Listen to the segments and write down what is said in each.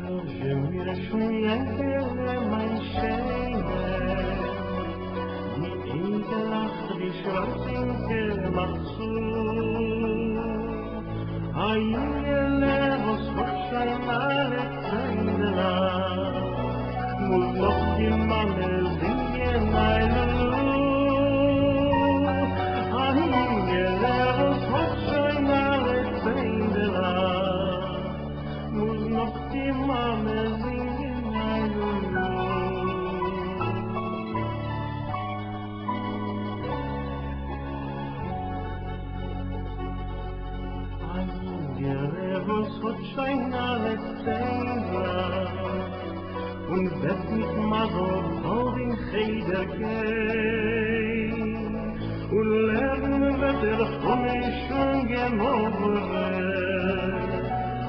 Je mir schon lange mein Schöne, die Egelach, die Schwarzinke macht zu. Aile, was wahrscheinlich alle Zeile lang, muss noch die Manne singen eine Lu. Aile, was wahrscheinlich alle Zeile lang, muss noch die Manne singen eine Lu. Was hat schon alle Zeile und wird nicht mal so bald in Cheder gehen und lernen wird von mir schon gemoren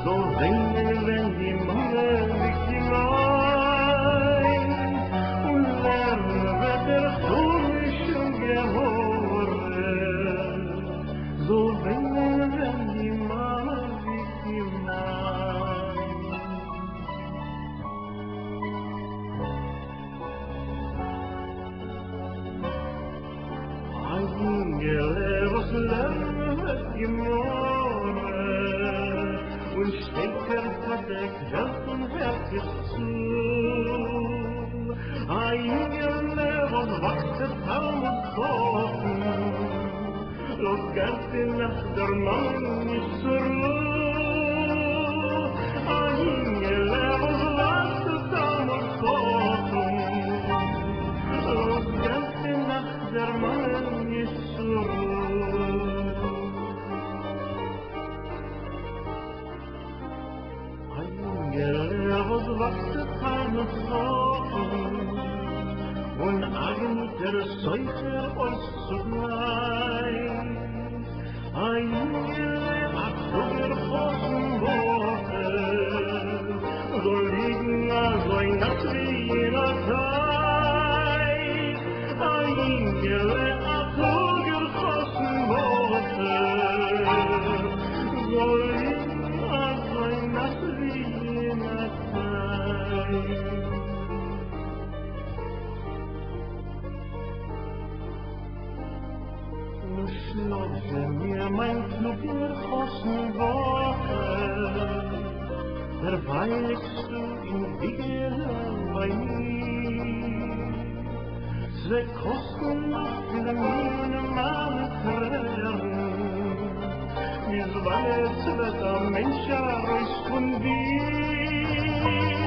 so singen wenn die Manne sich hinein und lernen wird von mir schon gemoren so singen wenn die Manne was lernen gemorgen und stecker hat Geld und Werk zu. Engel, was wachset und kochen, los ganze Nacht der Mann nicht zur Ruhe. Engel, was wachset und kochen, los ganze Nacht der Mann nicht zur Ruhe. Was wachset und kochen, und agent der Seuche uns zugleich. Engel, ach so verfossen Woche, so liegen also in das wie jener Zeit. Engel, ach so verfossen Woche, so liegen also in das wie jener Zeit. Schlafte mir mein kluger Hosenwoche, verweilst du in Wigele bei mir. Sie kosten noch viele Mühe meine Tränen, wie es weiß, wird der Mensch aus von dir.